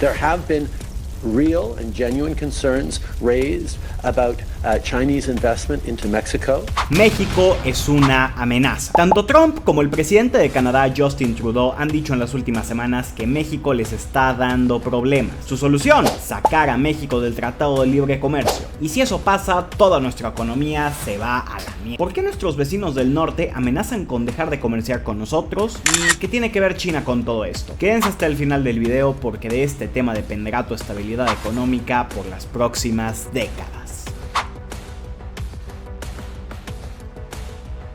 There have been real and genuine concerns raised about Chinese investment into Mexico. México es una amenaza. Tanto Trump como el presidente de Canadá, Justin Trudeau, han dicho en las últimas semanas que México les está dando problemas. Su solución, sacar a México del Tratado de Libre Comercio. Y si eso pasa, toda nuestra economía se va a la mierda. ¿Por qué nuestros vecinos del norte amenazan con dejar de comerciar con nosotros? ¿Y qué tiene que ver China con todo esto? Quédense hasta el final del video porque de este tema dependerá tu estabilidad económica por las próximas décadas.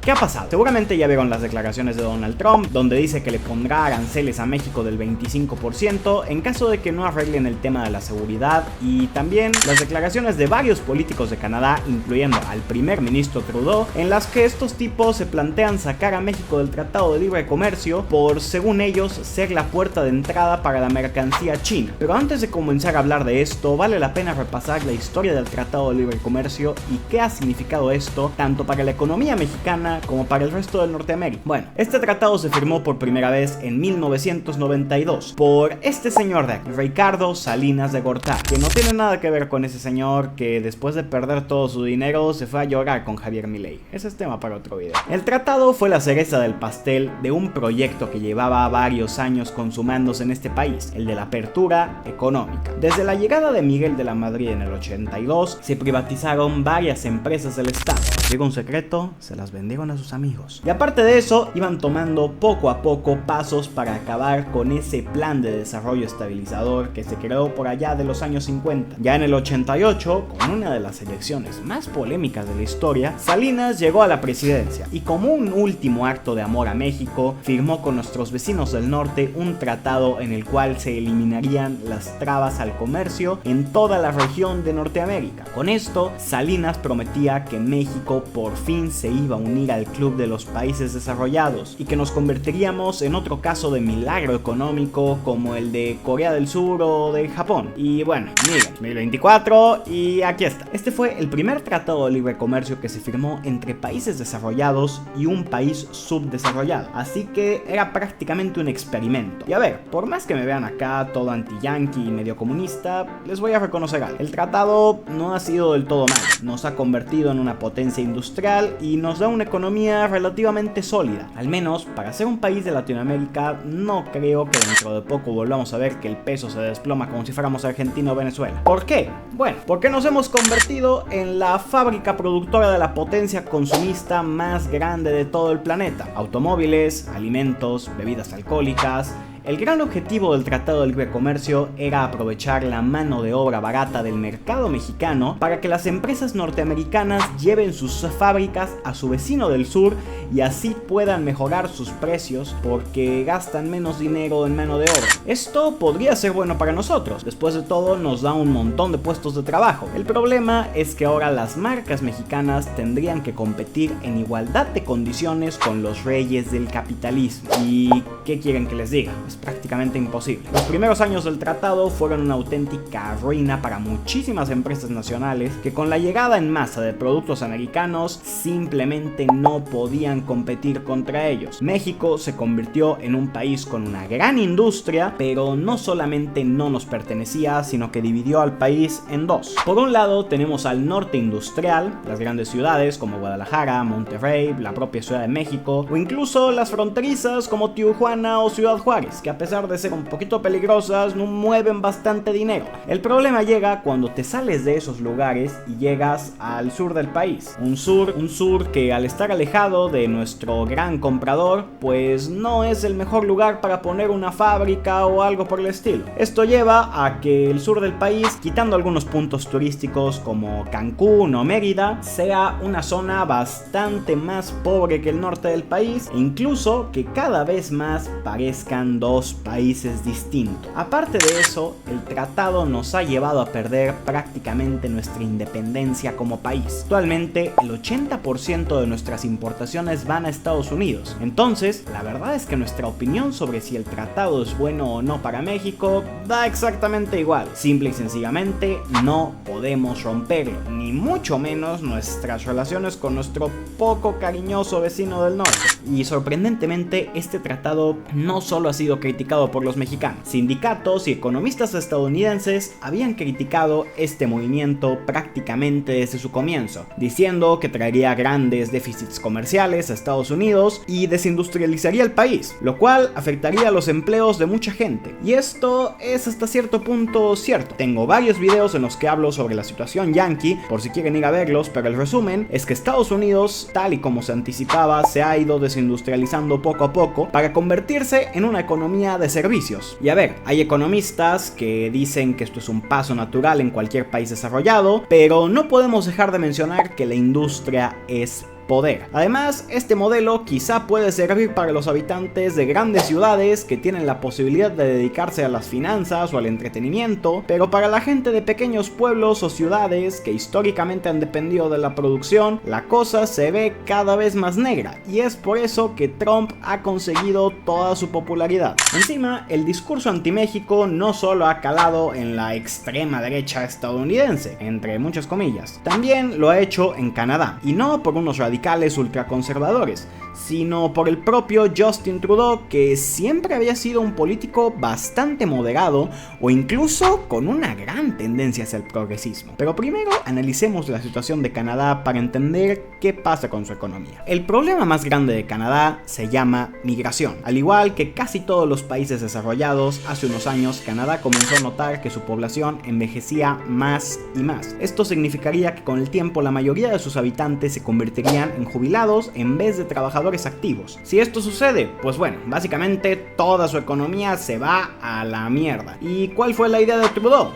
¿Qué ha pasado? Seguramente ya vieron las declaraciones de Donald Trump, donde dice que le pondrá aranceles a México del 25% en caso de que no arreglen el tema de la seguridad, y también las declaraciones de varios políticos de Canadá, incluyendo al primer ministro Trudeau, en las que estos tipos se plantean sacar a México del Tratado de Libre Comercio por, según ellos, ser la puerta de entrada para la mercancía china. Pero antes de comenzar a hablar de esto, vale la pena repasar la historia del Tratado de Libre Comercio y qué ha significado esto tanto para la economía mexicana como para el resto de Norteamérica. Bueno, este tratado se firmó por primera vez en 1992 por este señor de aquí, Ricardo Salinas de Gortari, que no tiene nada que ver con ese señor que después de perder todo su dinero se fue a llorar con Javier Milei. Ese es tema para otro video. El tratado fue la cereza del pastel de un proyecto que llevaba varios años consumándose en este país, el de la apertura económica. Desde la llegada de Miguel de la Madrid en el 82, se privatizaron varias empresas del Estado. Digo un secreto, se las vendieron a sus amigos. Y aparte de eso, iban tomando poco a poco pasos para acabar con ese plan de desarrollo estabilizador que se creó por allá de los años 50. Ya en el 88, con una de las elecciones más polémicas de la historia, Salinas llegó a la presidencia y como un último acto de amor a México, firmó con nuestros vecinos del norte un tratado en el cual se eliminarían las trabas al comercio en toda la región de Norteamérica. Con esto, Salinas prometía que México por fin se iba a unir al club de los países desarrollados y que nos convertiríamos en otro caso de milagro económico como el de Corea del Sur o de Japón. Y bueno, miren, 2024 y aquí está. Este fue el primer tratado de libre comercio que se firmó entre países desarrollados y un país subdesarrollado, así que era prácticamente un experimento. Y a ver, por más que me vean acá todo anti-yankee y medio comunista, les voy a reconocer algo. El tratado no ha sido del todo mal, nos ha convertido en una potencia industrial y nos da una economía relativamente sólida. Al menos para ser un país de Latinoamérica, no creo que dentro de poco volvamos a ver que el peso se desploma como si fuéramos Argentina o Venezuela. ¿Por qué? Bueno, porque nos hemos convertido en la fábrica productora de la potencia consumista más grande de todo el planeta. Automóviles, alimentos, bebidas alcohólicas. El gran objetivo del Tratado de Libre Comercio era aprovechar la mano de obra barata del mercado mexicano para que las empresas norteamericanas lleven sus fábricas a su vecino del sur y así puedan mejorar sus precios porque gastan menos dinero en mano de obra. Esto podría ser bueno para nosotros, después de todo nos da un montón de puestos de trabajo. El problema es que ahora las marcas mexicanas tendrían que competir en igualdad de condiciones con los reyes del capitalismo. ¿Y qué quieren que les diga? Prácticamente imposible. Los primeros años del tratado fueron una auténtica ruina para muchísimas empresas nacionales que con la llegada en masa de productos americanos simplemente no podían competir contra ellos. México se convirtió en un país con una gran industria, pero no solamente no nos pertenecía, sino que dividió al país en dos. Por un lado tenemos al norte industrial, las grandes ciudades como Guadalajara, Monterrey, la propia Ciudad de México o incluso las fronterizas como Tijuana o Ciudad Juárez, que a pesar de ser un poquito peligrosas, no mueven bastante dinero. El problema llega cuando te sales de esos lugares y llegas al sur del país. Un sur que al estar alejado de nuestro gran comprador, pues no es el mejor lugar para poner una fábrica o algo por el estilo. Esto lleva a que el sur del país, quitando algunos puntos turísticos como Cancún o Mérida, sea una zona bastante más pobre que el norte del país e incluso que cada vez más parezcan dos países distintos. Aparte de eso, el tratado nos ha llevado a perder prácticamente nuestra independencia como país. Actualmente, el 80% de nuestras importaciones van a Estados Unidos. Entonces, la verdad es que nuestra opinión sobre si el tratado es bueno o no para México da exactamente igual. Simple y sencillamente, no podemos romperlo, ni mucho menos nuestras relaciones con nuestro poco cariñoso vecino del norte. Y sorprendentemente, este tratado no solo ha sido criticado por los mexicanos. Sindicatos y economistas estadounidenses habían criticado este movimiento prácticamente desde su comienzo, diciendo que traería grandes déficits comerciales a Estados Unidos y desindustrializaría el país, lo cual afectaría los empleos de mucha gente. Y esto es hasta cierto punto cierto. Tengo varios videos en los que hablo sobre la situación yankee, por si quieren ir a verlos, pero el resumen es que Estados Unidos, tal y como se anticipaba, se ha ido desindustrializando poco a poco para convertirse en una economía de servicios. Y a ver, hay economistas que dicen que esto es un paso natural en cualquier país desarrollado, pero no podemos dejar de mencionar que la industria es poder. Además, este modelo quizá puede servir para los habitantes de grandes ciudades que tienen la posibilidad de dedicarse a las finanzas o al entretenimiento, pero para la gente de pequeños pueblos o ciudades que históricamente han dependido de la producción, la cosa se ve cada vez más negra, y es por eso que Trump ha conseguido toda su popularidad. Encima, el discurso anti-México no solo ha calado en la extrema derecha estadounidense, entre muchas comillas, también lo ha hecho en Canadá, y no por unos radicales ultraconservadores, sino por el propio Justin Trudeau, que siempre había sido un político bastante moderado o incluso con una gran tendencia hacia el progresismo. Pero primero analicemos la situación de Canadá para entender qué pasa con su economía. El problema más grande de Canadá se llama migración. Al igual que casi todos los países desarrollados, hace unos años Canadá comenzó a notar que su población envejecía más y más. Esto significaría que con el tiempo la mayoría de sus habitantes se convertirían en jubilados en vez de trabajadores activos. Si esto sucede, pues bueno, básicamente toda su economía se va a la mierda. ¿Y cuál fue la idea de Trudeau?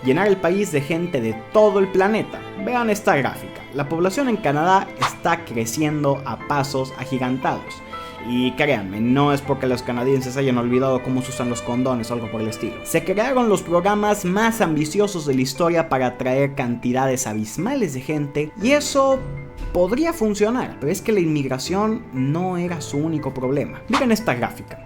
Llenar el país de gente de todo el planeta. Vean esta gráfica. La población en Canadá está creciendo a pasos agigantados. Y créanme, no es porque los canadienses hayan olvidado cómo se usan los condones o algo por el estilo. Se crearon los programas más ambiciosos de la historia para atraer cantidades abismales de gente, y eso podría funcionar, pero es que la inmigración no era su único problema. Miren esta gráfica.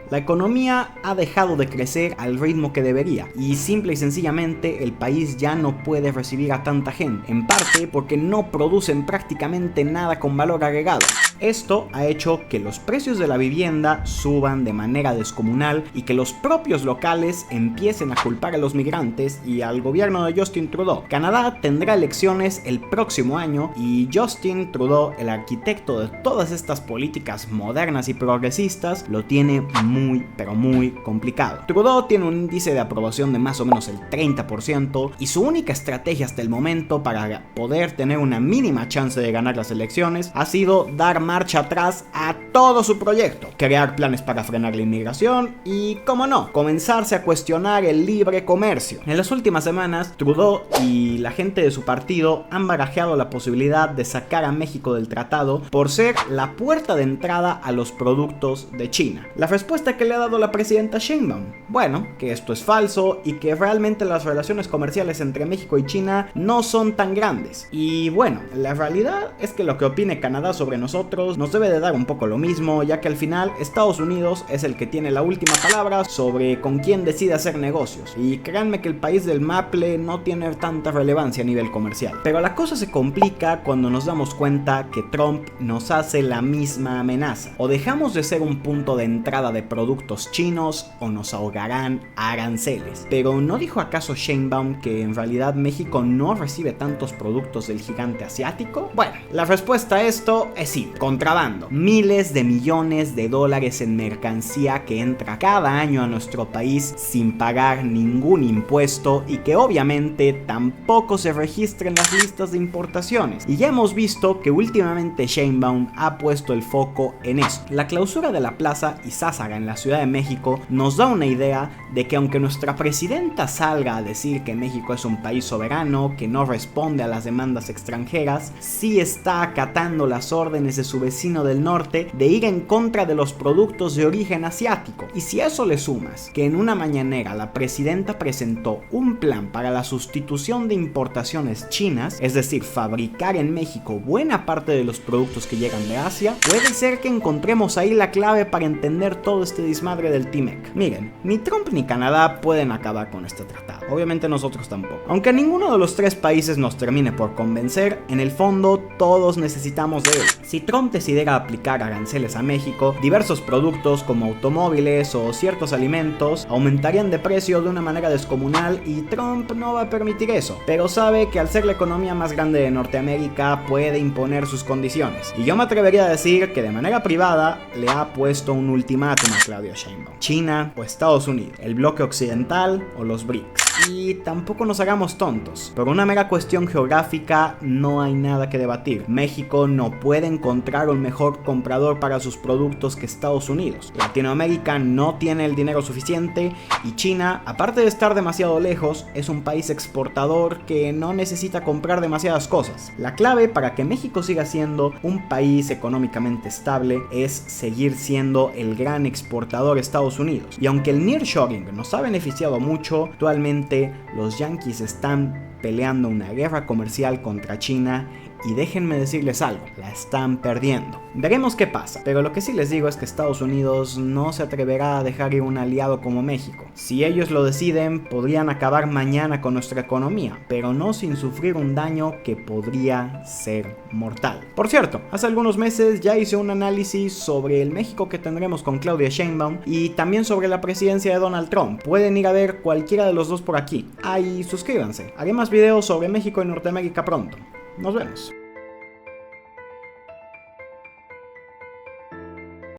La economía ha dejado de crecer al ritmo que debería, y simple y sencillamente el país ya no puede recibir a tanta gente, en parte porque no producen prácticamente nada con valor agregado. Esto ha hecho que los precios de la vivienda suban de manera descomunal y que los propios locales empiecen a culpar a los migrantes y al gobierno de Justin Trudeau. Canadá tendrá elecciones el próximo año y Justin Trudeau, el arquitecto de todas estas políticas modernas y progresistas, lo tiene muy, pero muy complicado. Trudeau tiene un índice de aprobación de más o menos el 30% y su única estrategia hasta el momento para poder tener una mínima chance de ganar las elecciones ha sido dar marcha atrás a todo su proyecto, crear planes para frenar la inmigración y, como no, comenzarse a cuestionar el libre comercio. En las últimas semanas, Trudeau y la gente de su partido han barajeado la posibilidad de sacar a México del tratado por ser la puerta de entrada a los productos de China. La respuesta que le ha dado la presidenta Sheinbaum, bueno, que esto es falso y que realmente las relaciones comerciales entre México y China no son tan grandes. Y bueno, la realidad es que lo que opine Canadá sobre nosotros nos debe de dar un poco lo mismo, ya que al final Estados Unidos es el que tiene la última palabra sobre con quién decide hacer negocios, y créanme que el país del Maple no tiene tanta relevancia a nivel comercial. Pero la cosa se complica cuando nos damos cuenta que Trump nos hace la misma amenaza: o dejamos de ser un punto de entrada de productos chinos o nos ahogarán aranceles. Pero ¿no dijo acaso Sheinbaum que en realidad México no recibe tantos productos del gigante asiático? Bueno, la respuesta a esto es sí. Contrabando. Miles de millones de dólares en mercancía que entra cada año a nuestro país sin pagar ningún impuesto y que obviamente tampoco se registra en las listas de importaciones. Y ya hemos visto que últimamente Sheinbaum ha puesto el foco en esto. La clausura de la Plaza Izázaga en la Ciudad de México nos da una idea de que aunque nuestra presidenta salga a decir que México es un país soberano, que no responde a las demandas extranjeras, sí está acatando las órdenes de su vecino del norte de ir en contra de los productos de origen asiático. Y si a eso le sumas que en una mañanera la presidenta presentó un plan para la sustitución de importaciones chinas, es decir, fabricar en México buena parte de los productos que llegan de Asia, puede ser que encontremos ahí la clave para entender todo este desmadre del TMEC. Miren, ni Trump ni Canadá pueden acabar con este tratado. Obviamente nosotros tampoco. Aunque ninguno de los tres países nos termine por convencer, en el fondo todos necesitamos de él. Si Trump Trump decidiera aplicar aranceles a México, diversos productos como automóviles o ciertos alimentos aumentarían de precio de una manera descomunal y Trump no va a permitir eso, pero sabe que al ser la economía más grande de Norteamérica puede imponer sus condiciones. Y yo me atrevería a decir que de manera privada le ha puesto un ultimátum a Claudia Sheinbaum: China o Estados Unidos, el bloque occidental o los BRICS. Y tampoco nos hagamos tontos, por una mera cuestión geográfica no hay nada que debatir. México no puede encontrar un mejor comprador para sus productos que Estados Unidos. Latinoamérica no tiene el dinero suficiente y China, aparte de estar demasiado lejos, es un país exportador que no necesita comprar demasiadas cosas. La clave para que México siga siendo un país económicamente estable es seguir siendo el gran exportador a Estados Unidos. Y aunque el nearshoring nos ha beneficiado mucho, actualmente los yanquis están peleando una guerra comercial contra China y déjenme decirles algo, la están perdiendo. Veremos qué pasa, pero lo que sí les digo es que Estados Unidos no se atreverá a dejar ir un aliado como México. Si ellos lo deciden, podrían acabar mañana con nuestra economía, pero no sin sufrir un daño que podría ser mortal. Por cierto, hace algunos meses ya hice un análisis sobre el México que tendremos con Claudia Sheinbaum y también sobre la presidencia de Donald Trump. Pueden ir a ver cualquiera de los dos por aquí. Y suscríbanse, haré más videos sobre México y Norteamérica pronto. Nos vemos.